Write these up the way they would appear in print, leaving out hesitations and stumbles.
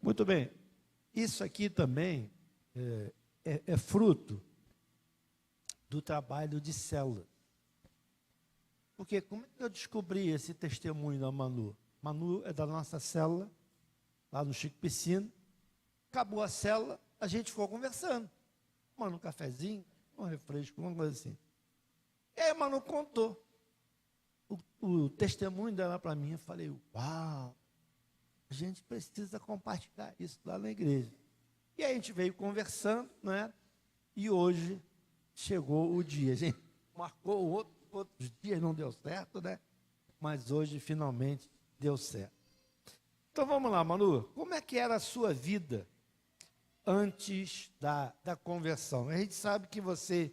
Muito bem. Isso aqui também é fruto do trabalho de célula. Porque como é que eu descobri esse testemunho da Manu? Manu é da nossa célula, lá no Chico Piscina. Acabou a célula, a gente ficou conversando. Tomando um cafezinho, um refresco, uma coisa assim. E aí a Manu contou o testemunho dela para mim. Eu falei, uau, a gente precisa compartilhar isso lá na igreja. E aí a gente veio conversando, né? E hoje chegou o dia. A gente marcou outros dias, não deu certo, né? Mas hoje finalmente deu certo. Então vamos lá, Manu. Como é que era a sua vida antes da conversão? A gente sabe que você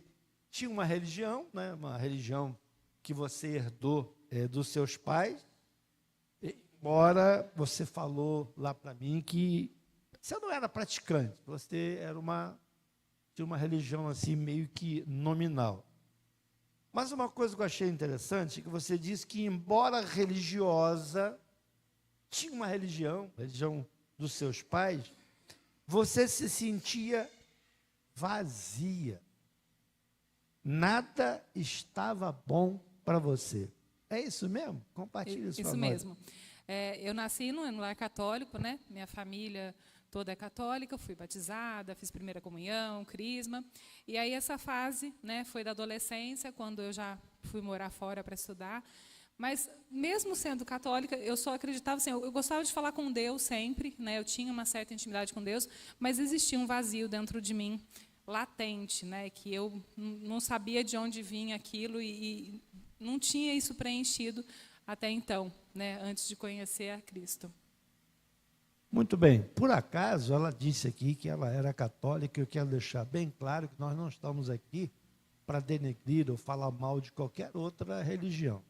tinha uma religião, né? Uma religião que você herdou dos seus pais. Embora você falou lá para mim que você não era praticante, você tinha uma religião assim meio que nominal. Mas uma coisa que eu achei interessante é que você disse que, embora religiosa, tinha uma religião dos seus pais, você se sentia vazia. Nada estava bom para você. É isso mesmo? Compartilhe isso com nós. Isso mesmo. Eu nasci no lar católico, né? Minha família toda é católica, eu fui batizada, fiz primeira comunhão, crisma. E aí essa fase, né, foi da adolescência, quando eu já fui morar fora para estudar. Mas mesmo sendo católica, eu só acreditava assim, eu gostava de falar com Deus sempre, né? Eu tinha uma certa intimidade com Deus, mas existia um vazio dentro de mim, latente, né, que eu não sabia de onde vinha aquilo e não tinha isso preenchido até então, né, antes de conhecer a Cristo. Muito bem. Por acaso, ela disse aqui que ela era católica. Eu quero deixar bem claro que nós não estamos aqui para denegrir ou falar mal de qualquer outra religião.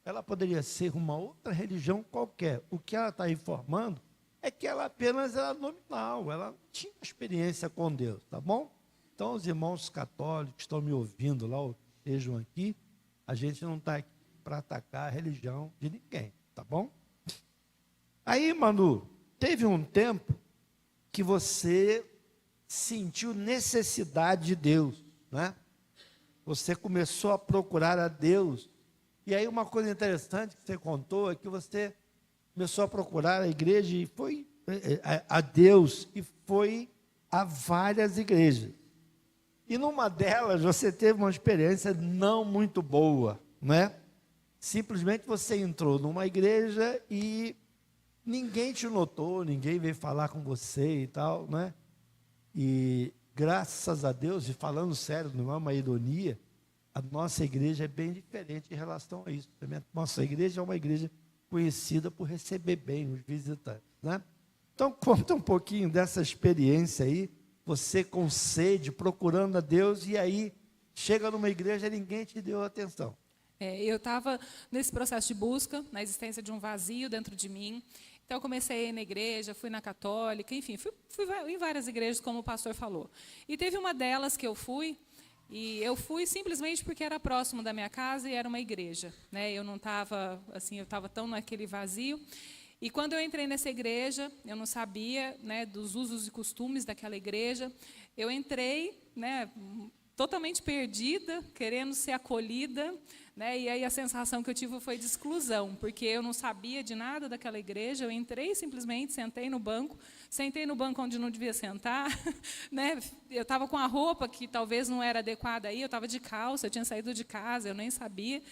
Ela poderia ser uma outra religião qualquer. O que ela está informando é que ela apenas era nominal, ela não tinha experiência com Deus, tá bom? Então, os irmãos católicos que estão me ouvindo lá, ou estejam aqui, a gente não está aqui para atacar a religião de ninguém, tá bom? Aí, Manu, teve um tempo que você sentiu necessidade de Deus, né? Você começou a procurar a Deus. E aí uma coisa interessante que você contou é que você começou a procurar a igreja e foi a Deus e foi a várias igrejas. E numa delas você teve uma experiência não muito boa, né? Simplesmente você entrou numa igreja e ninguém te notou, ninguém veio falar com você e tal, né? E graças a Deus, e falando sério, não é uma ironia, a nossa igreja é bem diferente em relação a isso. A nossa igreja é uma igreja conhecida por receber bem os visitantes, né? Então, conta um pouquinho dessa experiência aí, você com sede, procurando a Deus, e aí chega numa igreja e ninguém te deu atenção. Eu estava nesse processo de busca, na existência de um vazio dentro de mim. Então, eu comecei a ir na igreja, fui na católica, enfim, fui em várias igrejas, como o pastor falou. E teve uma delas que eu fui, e eu fui simplesmente porque era próximo da minha casa e era uma igreja, né? Eu não estava, assim, eu estava tão naquele vazio. E quando eu entrei nessa igreja, eu não sabia, né, dos usos e costumes daquela igreja. Eu entrei, né, totalmente perdida, querendo ser acolhida, né? E aí a sensação que eu tive foi de exclusão, porque eu não sabia de nada daquela igreja. Eu entrei simplesmente, sentei no banco onde não devia sentar, né? Eu estava com a roupa que talvez não era adequada aí, eu estava de calça, eu tinha saído de casa, eu nem sabia.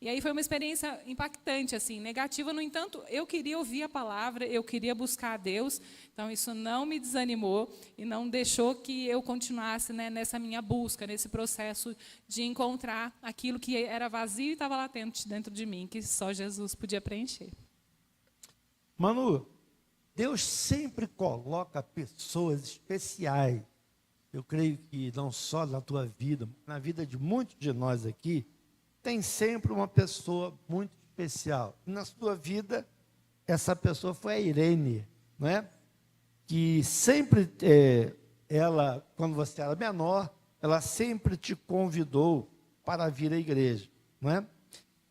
E aí foi uma experiência impactante, assim, negativa. No entanto, eu queria ouvir a palavra, eu queria buscar a Deus. Então, isso não me desanimou e não deixou que eu continuasse, né, nessa minha busca, nesse processo de encontrar aquilo que era vazio e estava latente dentro de mim, que só Jesus podia preencher. Manu, Deus sempre coloca pessoas especiais. Eu creio que não só na tua vida, mas na vida de muitos de nós aqui, tem sempre uma pessoa muito especial. Na sua vida, essa pessoa foi a Irene, né? Que sempre, ela, quando você era menor, ela sempre te convidou para vir à igreja, né?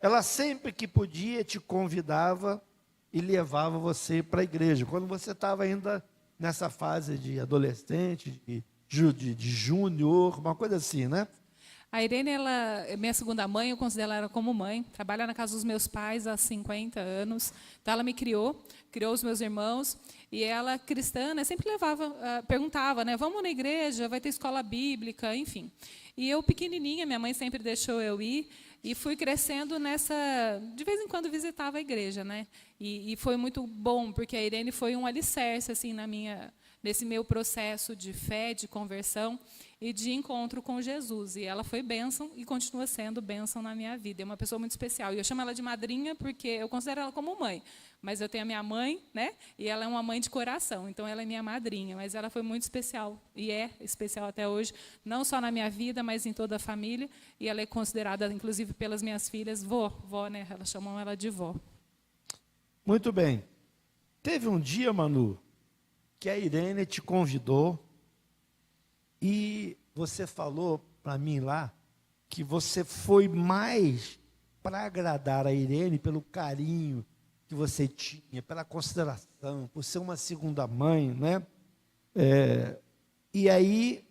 Ela sempre que podia te convidava e levava você para a igreja, quando você estava ainda nessa fase de adolescente, de júnior, uma coisa assim, né? A Irene, ela é minha segunda mãe, eu considero ela como mãe. Trabalha na casa dos meus pais há 50 anos. Então, ela me criou os meus irmãos. E ela, cristã, né, sempre levava, perguntava, né, vamos na igreja, vai ter escola bíblica, enfim. E eu, pequenininha, minha mãe sempre deixou eu ir. E fui crescendo nessa... De vez em quando visitava a igreja, né? E foi muito bom, porque a Irene foi um alicerce assim, nesse meu processo de fé, de conversão e de encontro com Jesus. E ela foi bênção e continua sendo bênção na minha vida. É uma pessoa muito especial. E eu chamo ela de madrinha porque eu considero ela como mãe. Mas eu tenho a minha mãe, né? E ela é uma mãe de coração. Então, ela é minha madrinha. Mas ela foi muito especial. E é especial até hoje. Não só na minha vida, mas em toda a família. E ela é considerada, inclusive, pelas minhas filhas, vó, né? Elas chamam ela de vó. Muito bem. Teve um dia, Manu, que a Irene te convidou e você falou para mim lá que você foi mais para agradar a Irene pelo carinho que você tinha, pela consideração, por ser uma segunda mãe, né? E aí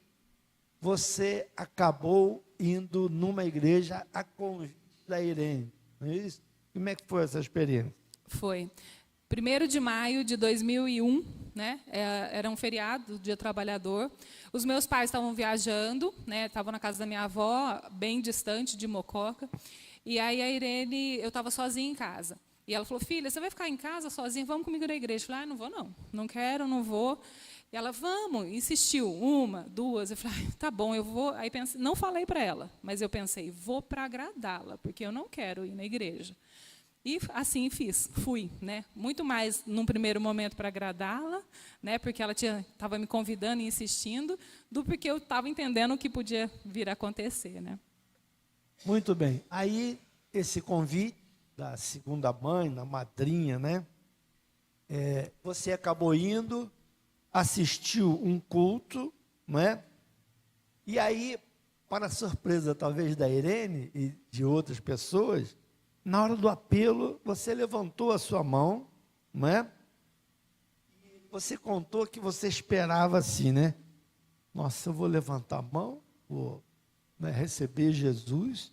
você acabou indo numa igreja a convite da Irene, não é isso? Como é que foi essa experiência? Foi. 1º de maio de 2001, né? Era um feriado, Dia Trabalhador. Os meus pais estavam viajando, né? Estavam na casa da minha avó, bem distante de Mococa. E aí a Irene, eu estava sozinha em casa. E ela falou, filha, você vai ficar em casa sozinha? Vamos comigo na igreja. Eu falei, não vou não. Não quero, não vou. E ela, vamos, insistiu. 1, 2. Eu falei, tá bom, eu vou. Aí pensei, não falei para ela, mas eu pensei, vou para agradá-la, porque eu não quero ir na igreja. E assim fiz, fui, né? Muito mais num primeiro momento para agradá-la, né? Porque ela estava me convidando e insistindo, do porque eu estava entendendo o que podia vir a acontecer, né? Muito bem. Aí esse convite da segunda mãe, da madrinha, né? Você acabou indo, assistiu um culto, né? E aí, para surpresa talvez da Irene e de outras pessoas, na hora do apelo, você levantou a sua mão, não é? E você contou que você esperava assim, né? Nossa, eu vou levantar a mão, vou, né, receber Jesus,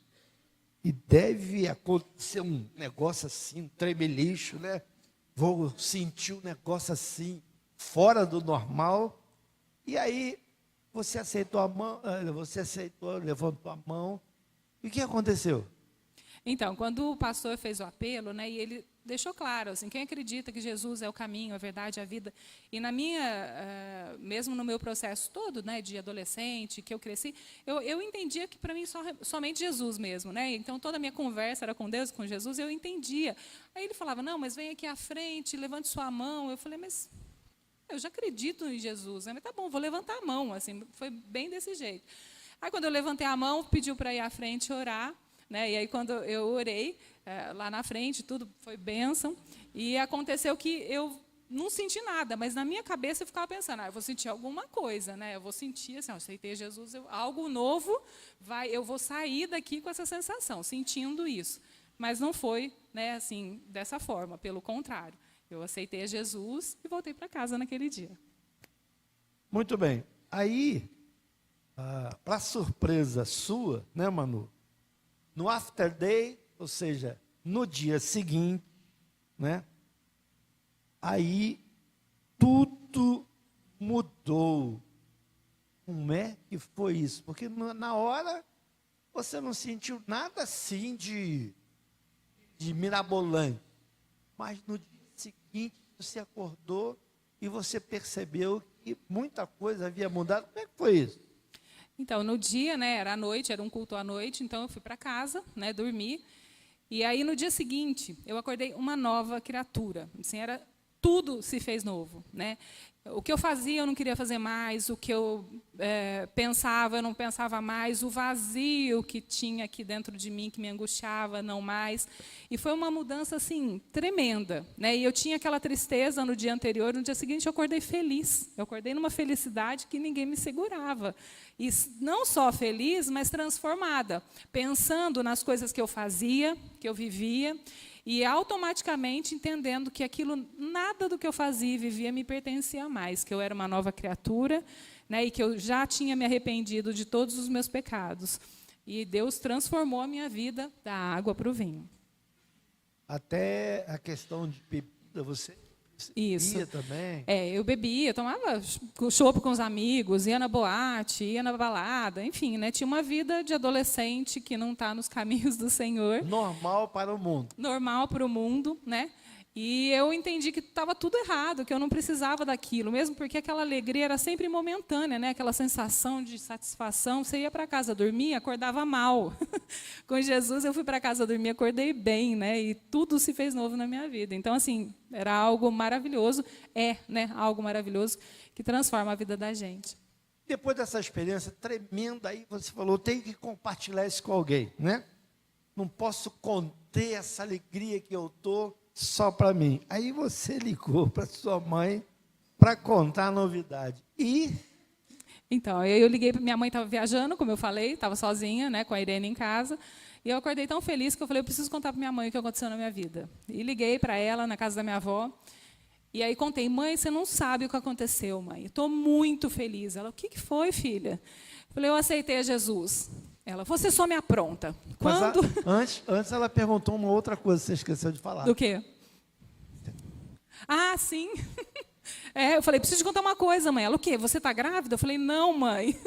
e deve acontecer um negócio assim, um tremelicho, né? Vou sentir um negócio assim, fora do normal. E aí, você aceitou a mão, levantou a mão. E o que aconteceu? Então, quando o pastor fez o apelo, né, e ele deixou claro, assim, quem acredita que Jesus é o caminho, a verdade, a vida, e mesmo no meu processo todo, né, de adolescente, que eu cresci, eu entendia que para mim somente Jesus mesmo, né, então toda a minha conversa era com Deus, com Jesus, eu entendia. Aí ele falava, não, mas vem aqui à frente, levante sua mão. Eu falei, mas eu já acredito em Jesus, né, mas tá bom, vou levantar a mão, assim, foi bem desse jeito. Aí quando eu levantei a mão, pediu para ir à frente orar, né? E aí, quando eu orei, lá na frente, tudo foi bênção. E aconteceu que eu não senti nada, mas na minha cabeça eu ficava pensando, eu vou sentir alguma coisa, né? Eu vou sentir, assim, eu aceitei Jesus, algo novo, eu vou sair daqui com essa sensação, sentindo isso. Mas não foi, né, assim, dessa forma, pelo contrário. Eu aceitei Jesus e voltei para casa naquele dia. Muito bem. Aí, para surpresa sua, né, Manu? No after day, ou seja, no dia seguinte, né? Aí tudo mudou. Como é que foi isso? Porque na hora você não sentiu nada assim de mirabolante. Mas no dia seguinte você acordou e você percebeu que muita coisa havia mudado. Como é que foi isso? Então, no dia, né, era à noite, era um culto à noite, então eu fui para casa, né, dormir. E aí, no dia seguinte, eu acordei uma nova criatura. Assim, tudo se fez novo, né? O que eu fazia, eu não queria fazer mais. O que eu pensava, eu não pensava mais. O vazio que tinha aqui dentro de mim, que me angustiava, não mais. E foi uma mudança assim tremenda, né? E eu tinha aquela tristeza no dia anterior. No dia seguinte, eu acordei feliz. Eu acordei numa felicidade que ninguém me segurava. E não só feliz, mas transformada, pensando nas coisas que eu fazia, que eu vivia. E automaticamente entendendo que aquilo, nada do que eu fazia e vivia me pertencia mais, que eu era uma nova criatura, né, e que eu já tinha me arrependido de todos os meus pecados. E Deus transformou a minha vida da água para o vinho. Até a questão de bebida, você bebia também? Eu bebia, tomava chopp com os amigos, ia na boate, ia na balada, enfim, né, tinha uma vida de adolescente que não está nos caminhos do Senhor. Normal para o mundo. Normal para o mundo, né? E eu entendi que estava tudo errado, que eu não precisava daquilo, mesmo porque aquela alegria era sempre momentânea, né? Aquela sensação de satisfação. Você ia para casa dormir, acordava mal. Com Jesus, eu fui para casa dormir, acordei bem, né? E tudo se fez novo na minha vida. Então, assim, era algo maravilhoso, né? Algo maravilhoso que transforma a vida da gente. Depois dessa experiência tremenda, aí você falou, tenho que compartilhar isso com alguém, né? Não posso conter essa alegria que eu estou só para mim. Aí você ligou para sua mãe para contar a novidade. E? Então, eu liguei, minha mãe estava viajando, como eu falei, estava sozinha, né, com a Irene em casa, e eu acordei tão feliz que eu falei, eu preciso contar para minha mãe o que aconteceu na minha vida. E liguei para ela, na casa da minha avó, e aí contei, mãe, você não sabe o que aconteceu, mãe, estou muito feliz. Ela, o que foi, filha? Eu falei, eu aceitei a Jesus. Ela, você só me apronta. Quando... Antes ela perguntou uma outra coisa, você esqueceu de falar. Do quê? Ah, sim. Eu falei, preciso te contar uma coisa, mãe. Ela, o quê? Você está grávida? Eu falei, não, mãe.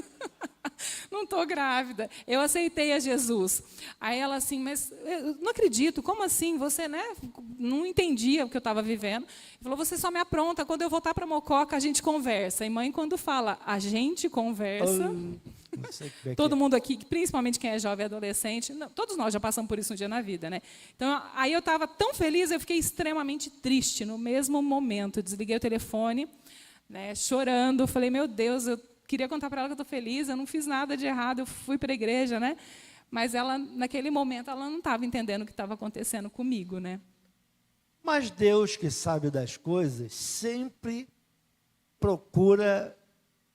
Não estou grávida. Eu aceitei a Jesus. Aí ela assim, mas eu não acredito, como assim? Você, né, não entendia o que eu estava vivendo. Ele falou, você só me apronta, quando eu voltar para Mococa, a gente conversa. E mãe, quando fala, a gente conversa... Todo mundo aqui, principalmente quem é jovem e adolescente, todos nós já passamos por isso um dia na vida, né? Então, aí eu estava tão feliz, eu fiquei extremamente triste no mesmo momento. Desliguei o telefone, né, chorando. Falei, meu Deus, eu queria contar para ela que eu estou feliz, eu não fiz nada de errado, eu fui para a igreja, né? Mas ela, naquele momento, ela não estava entendendo o que estava acontecendo comigo, né? Mas Deus, que sabe das coisas, sempre procura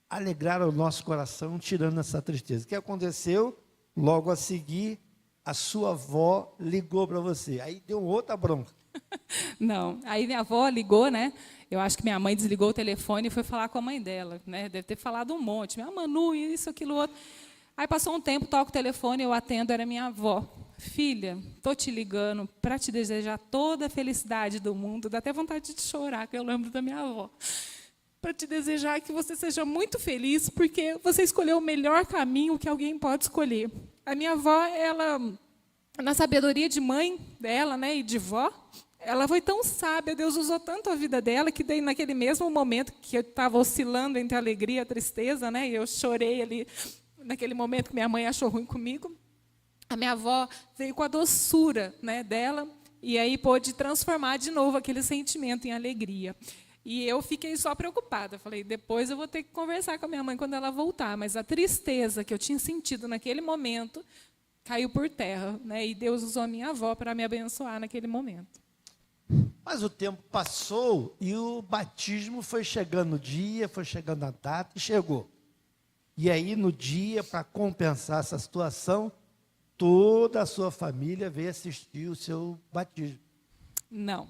alegrar o nosso coração, tirando essa tristeza. O que aconteceu? Logo a seguir, a sua avó ligou para você. Aí deu outra bronca. Não. Aí minha avó ligou, né? Eu acho que minha mãe desligou o telefone e foi falar com a mãe dela, né? Deve ter falado um monte. Minha Manu, isso, aquilo, outro. Aí passou um tempo, toco o telefone, eu atendo, era minha avó. Filha, estou te ligando para te desejar toda a felicidade do mundo. Dá até vontade de chorar, que eu lembro da minha avó. Para te desejar que você seja muito feliz, porque você escolheu o melhor caminho que alguém pode escolher. A minha avó, ela, na sabedoria de mãe dela, né, e de vó, ela foi tão sábia, Deus usou tanto a vida dela, que daí, naquele mesmo momento que eu estava oscilando entre a alegria e a tristeza, né, e eu chorei ali, naquele momento que minha mãe achou ruim comigo, a minha avó veio com a doçura, né, dela, e aí pôde transformar de novo aquele sentimento em alegria. E eu fiquei só preocupada. Falei, depois eu vou ter que conversar com a minha mãe quando ela voltar. Mas a tristeza que eu tinha sentido naquele momento caiu por terra, né? E Deus usou a minha avó para me abençoar naquele momento. Mas o tempo passou e o batismo foi chegando no dia, foi chegando a data e chegou. E aí, no dia, para compensar essa situação, toda a sua família veio assistir o seu batismo. Não.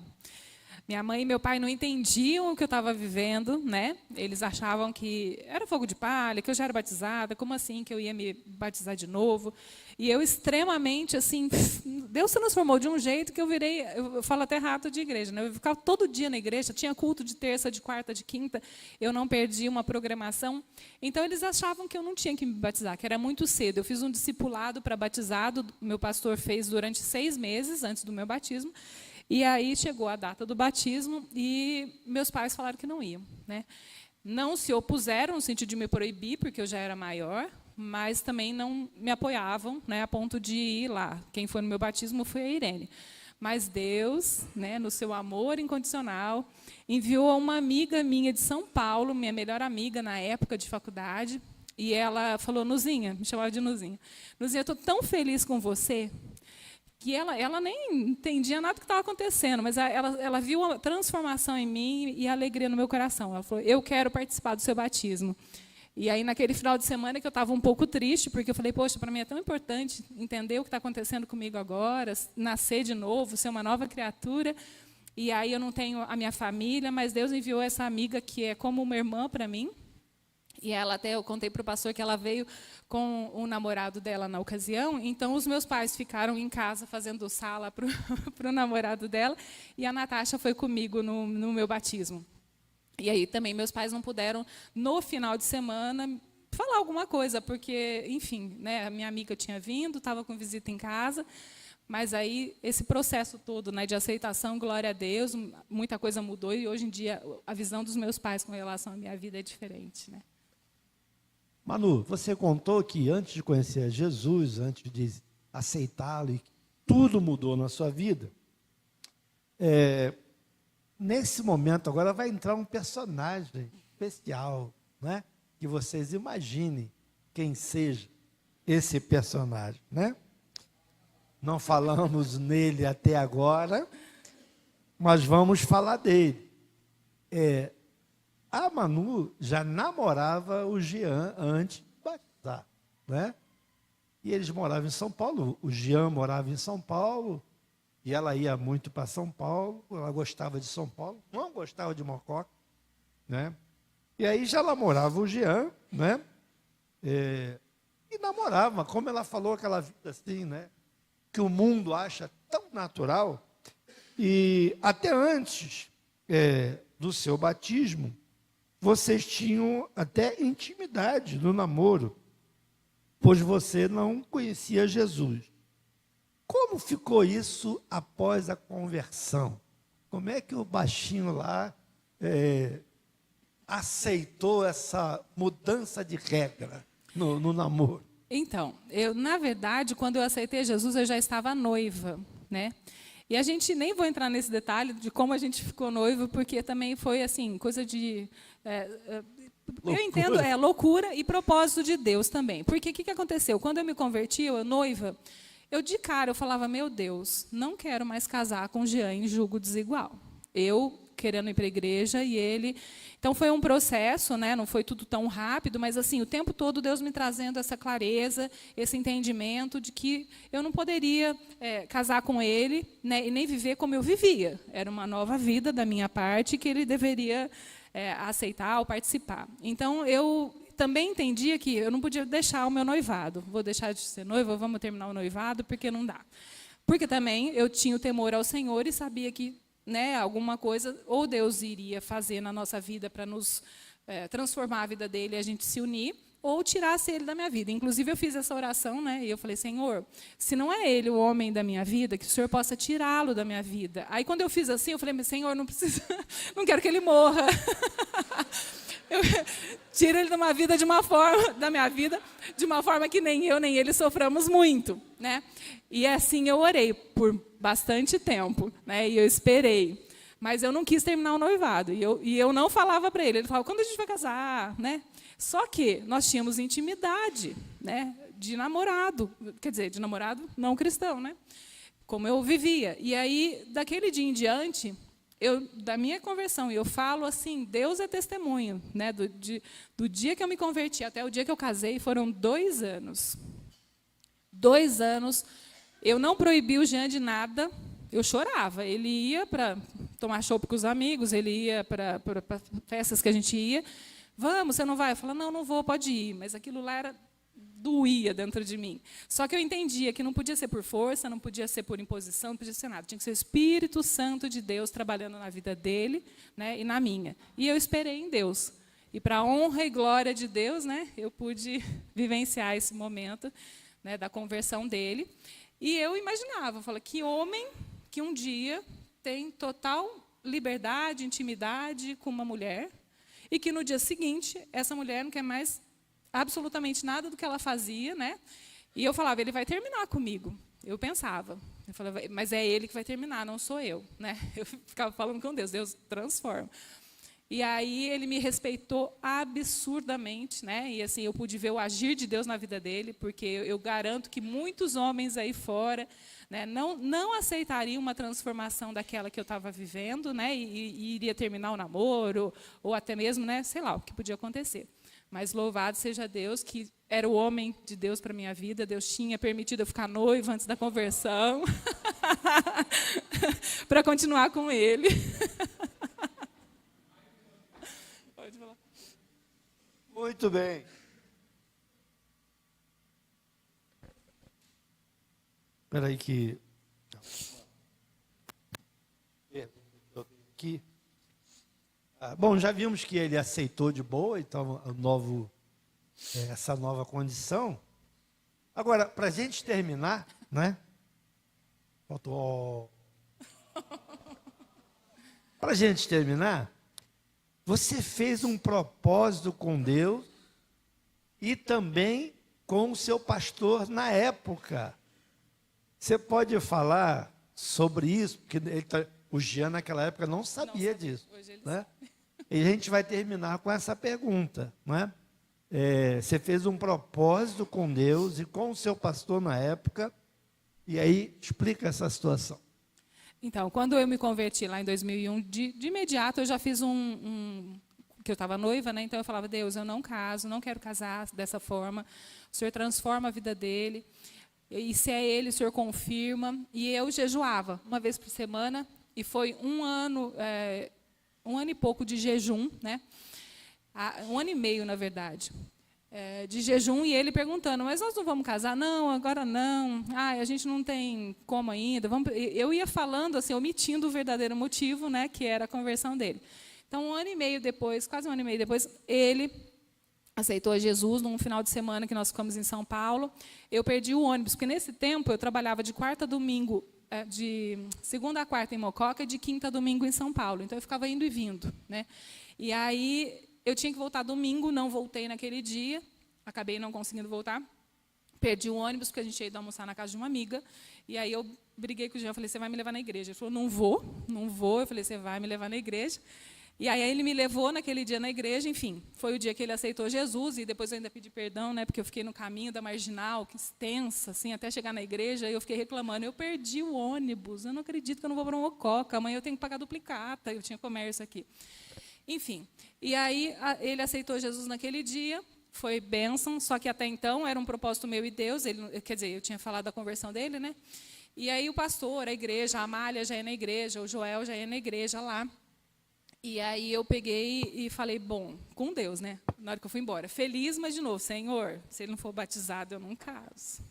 Minha mãe e meu pai não entendiam o que eu estava vivendo, né? Eles achavam que era fogo de palha, que eu já era batizada, como assim que eu ia me batizar de novo? E eu extremamente, assim, Deus se transformou de um jeito que eu virei, eu falo até rato de igreja, né? Eu ficava todo dia na igreja, tinha culto de terça, de quarta, de quinta, eu não perdi uma programação. Então, eles achavam que eu não tinha que me batizar, que era muito cedo. Eu fiz um discipulado para batizado, meu pastor fez durante 6 meses antes do meu batismo. E aí chegou a data do batismo e meus pais falaram que não iam, né? Não se opuseram no sentido de me proibir, porque eu já era maior, mas também não me apoiavam, né, a ponto de ir lá. Quem foi no meu batismo foi a Irene. Mas Deus, né, no seu amor incondicional, enviou uma amiga minha de São Paulo, minha melhor amiga na época de faculdade, e ela falou, Nuzinha, me chamava de Nuzinha. Nuzinha, eu estou tão feliz com você, que ela nem entendia nada do que estava acontecendo, mas ela viu a transformação em mim e a alegria no meu coração. Ela falou, eu quero participar do seu batismo. E aí, naquele final de semana que eu estava um pouco triste, porque eu falei, poxa, para mim é tão importante entender o que está acontecendo comigo agora, nascer de novo, ser uma nova criatura. E aí eu não tenho a minha família, mas Deus enviou essa amiga que é como uma irmã para mim. E ela até, eu contei para o pastor que ela veio com o namorado dela na ocasião, então os meus pais ficaram em casa fazendo sala para o namorado dela, e a Natasha foi comigo no meu batismo. E aí também meus pais não puderam, no final de semana, falar alguma coisa, porque, enfim, né, a minha amiga tinha vindo, estava com visita em casa, mas aí esse processo todo, né, de aceitação, glória a Deus, muita coisa mudou, e hoje em dia a visão dos meus pais com relação à minha vida é diferente, né? Manu, você contou que antes de conhecer Jesus, antes de aceitá-lo, e tudo mudou na sua vida. Nesse momento, agora vai entrar um personagem especial, né? Que vocês imaginem quem seja esse personagem, né? Não falamos nele até agora, mas vamos falar dele. A Manu já namorava o Jean antes de batizar, né? E eles moravam em São Paulo, o Jean morava em São Paulo, e ela ia muito para São Paulo, ela gostava de São Paulo, não gostava de Mococa, né? E aí já namorava o Jean, né? E namorava, como ela falou, aquela vida assim, né? Que o mundo acha tão natural, e até antes do seu batismo, vocês tinham até intimidade no namoro, pois você não conhecia Jesus. Como ficou isso após a conversão? Como é que o baixinho lá aceitou essa mudança de regra no namoro? Então, na verdade, quando eu aceitei Jesus, eu já estava noiva, né? E a gente nem vou entrar nesse detalhe de como a gente ficou noiva, porque também foi assim, coisa de... eu entendo, loucura e propósito de Deus também. Porque o que aconteceu? Quando eu me converti, eu noiva, de cara eu falava, meu Deus, não quero mais casar com Jean em julgo desigual. Eu querendo ir para a igreja e ele... Então, foi um processo, né? Não foi tudo tão rápido, mas assim, o tempo todo Deus me trazendo essa clareza, esse entendimento de que eu não poderia casar com ele, né, e nem viver como eu vivia. Era uma nova vida da minha parte que ele deveria aceitar ou participar. Então, eu também entendia que eu não podia deixar o meu noivado. Vou deixar de ser noiva, vamos terminar o noivado, porque não dá. Porque também eu tinha o temor ao Senhor e sabia que, né, alguma coisa, ou Deus iria fazer na nossa vida para nos transformar a vida dele e a gente se unir, ou tirasse ele da minha vida. Inclusive, eu fiz essa oração, né, e eu falei, Senhor, se não é ele o homem da minha vida, que o Senhor possa tirá-lo da minha vida. Aí, quando eu fiz assim, eu falei, Senhor, não precisa, não quero que ele morra. Tira ele da minha vida, de uma forma que nem eu nem ele soframos muito, né? E assim eu orei por bastante tempo, né? E eu esperei, mas eu não quis terminar o noivado. E eu não falava para ele. Ele falava, quando a gente vai casar, né? Só que nós tínhamos intimidade, né? De namorado, quer dizer, de namorado não cristão, né? Como eu vivia. E aí, daquele dia em diante, da minha conversão, e eu falo assim, Deus é testemunho, né, do dia que eu me converti até o dia que eu casei, foram 2 anos. 2 anos, eu não proibi o Jean de nada, eu chorava. Ele ia para tomar chopp com os amigos, ele ia para festas que a gente ia. Vamos, você não vai? Eu falava, não vou, pode ir. Mas aquilo lá doía dentro de mim. Só que eu entendia que não podia ser por força, não podia ser por imposição, não podia ser nada. Tinha que ser o Espírito Santo de Deus trabalhando na vida dele, né, e na minha. E eu esperei em Deus. E, para a honra e glória de Deus, né, eu pude vivenciar esse momento, né, da conversão dele. E eu imaginava, eu falei, que homem que um dia tem total liberdade, intimidade com uma mulher, e que no dia seguinte essa mulher não quer mais absolutamente nada do que ela fazia, né? E eu falava, ele vai terminar comigo. Eu pensava, eu falava, mas é ele que vai terminar, não sou eu, né? Eu ficava falando com Deus, Deus transforma. E aí ele me respeitou absurdamente, né? E assim eu pude ver o agir de Deus na vida dele, porque eu garanto que muitos homens aí fora, né, não aceitariam uma transformação daquela que eu estava vivendo, né? E iria terminar o namoro, ou até mesmo, né, sei lá, o que podia acontecer. Mas louvado seja Deus, que era o homem de Deus para a minha vida. Deus tinha permitido eu ficar noiva antes da conversão, para continuar com ele. Pode falar. Muito bem. Espera aí que... Aqui. Bom, já vimos que ele aceitou de boa, então, essa nova condição. Agora, para a gente terminar, né? Faltou... Para a gente terminar, você fez um propósito com Deus e também com o seu pastor na época. Você pode falar sobre isso? Porque o Jean, naquela época, não sabia disso. Hoje ele né? E a gente vai terminar com essa pergunta. Né? Você fez um propósito com Deus e com o seu pastor na época. E aí, explica essa situação. Então, quando eu me converti lá em 2001, de imediato eu já fiz que eu estava noiva, né? Então eu falava, Deus, eu não caso, não quero casar dessa forma. O Senhor transforma a vida dele. E se é ele, o Senhor confirma. E eu jejuava uma vez por semana. E foi um ano e pouco de jejum, né? 1 ano e meio, na verdade. De jejum, e ele perguntando, mas nós não vamos casar? Não, agora não. A gente não tem como ainda. Eu ia falando, assim, omitindo o verdadeiro motivo, né, que era a conversão dele. Então, 1 ano e meio depois, quase 1 ano e meio depois, ele aceitou a Jesus num final de semana que nós ficamos em São Paulo. Eu perdi o ônibus, porque nesse tempo eu trabalhava de quarta a domingo, de segunda a quarta em Mococa e de quinta a domingo em São Paulo. Então, eu ficava indo e vindo, né? E aí... eu tinha que voltar domingo, não voltei naquele dia, acabei não conseguindo voltar. Perdi o ônibus, porque a gente ia ir almoçar na casa de uma amiga. E aí eu briguei com o Jean, falei, você vai me levar na igreja? Ele falou, não vou. Eu falei, você vai me levar na igreja. E aí ele me levou naquele dia na igreja, enfim. Foi o dia que ele aceitou Jesus, e depois eu ainda pedi perdão, né, porque eu fiquei no caminho da Marginal, que extensa, assim, até chegar na igreja, e eu fiquei reclamando, eu perdi o ônibus, eu não acredito que eu não vou para Mococa, amanhã eu tenho que pagar duplicata, eu tinha comércio aqui. Enfim, e aí ele aceitou Jesus naquele dia, foi bênção, só que até então era um propósito meu e Deus, quer dizer, eu tinha falado da conversão dele, né? E aí o pastor, a igreja, a Amália já ia na igreja, o Joel já ia na igreja lá. E aí eu peguei e falei, bom, com Deus, né? Na hora que eu fui embora, feliz, mas de novo, Senhor, se ele não for batizado, eu não caso.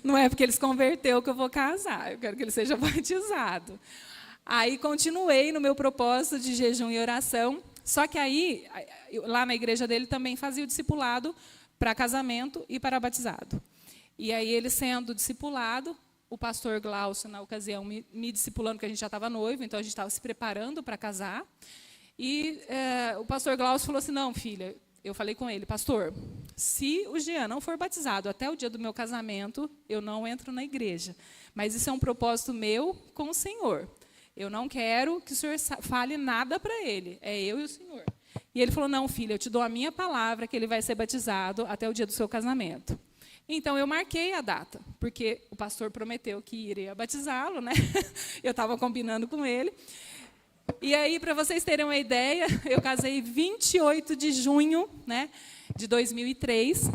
Não é porque ele se converteu que eu vou casar, eu quero que ele seja batizado. Aí continuei no meu propósito de jejum e oração, só que aí, lá na igreja dele, também fazia o discipulado para casamento e para batizado. E aí, ele sendo discipulado, o pastor Glaucio, na ocasião, me discipulando, porque a gente já estava noivo, então a gente estava se preparando para casar. E o pastor Glaucio falou assim, não, filha, eu falei com ele, pastor, se o Jean não for batizado até o dia do meu casamento, eu não entro na igreja. Mas isso é um propósito meu com o Senhor. Eu não quero que o senhor fale nada para ele, é eu e o senhor. E ele falou, não, filha, eu te dou a minha palavra que ele vai ser batizado até o dia do seu casamento. Então, eu marquei a data, porque o pastor prometeu que iria batizá-lo, né? Eu estava combinando com ele. E aí, para vocês terem uma ideia, eu casei 28 de junho, né, de 2003,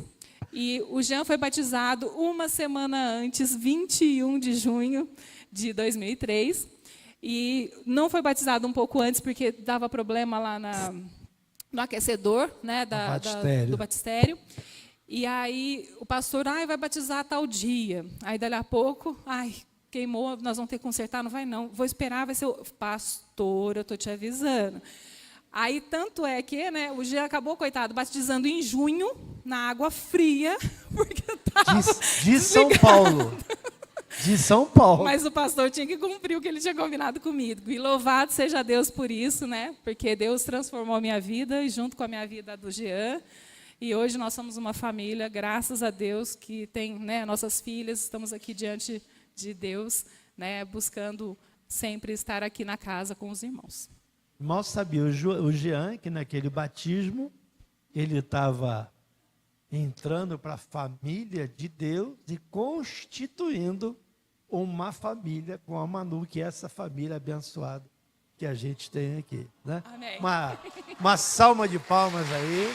e o Jean foi batizado uma semana antes, 21 de junho de 2003. E não foi batizado um pouco antes, porque dava problema lá no aquecedor, né, do batistério. E aí o pastor, vai batizar tal dia. Aí, dali a pouco, queimou, nós vamos ter que consertar, não vai não. Vou esperar, vai ser o pastor, eu estou te avisando. Aí, tanto é que, né, o Jean acabou, coitado, batizando em junho, na água fria, porque estava de São Paulo. De São Paulo. Mas o pastor tinha que cumprir o que ele tinha combinado comigo. E louvado seja Deus por isso, né? Porque Deus transformou a minha vida, e junto com a minha vida a do Jean. E hoje nós somos uma família, graças a Deus, que tem, né, nossas filhas, estamos aqui diante de Deus, né, buscando sempre estar aqui na casa com os irmãos. Mal sabia o Jean que naquele batismo ele estava entrando para a família de Deus e constituindo uma família com a Manu, que é essa família abençoada que a gente tem aqui, né? Amém. Uma salva de palmas aí.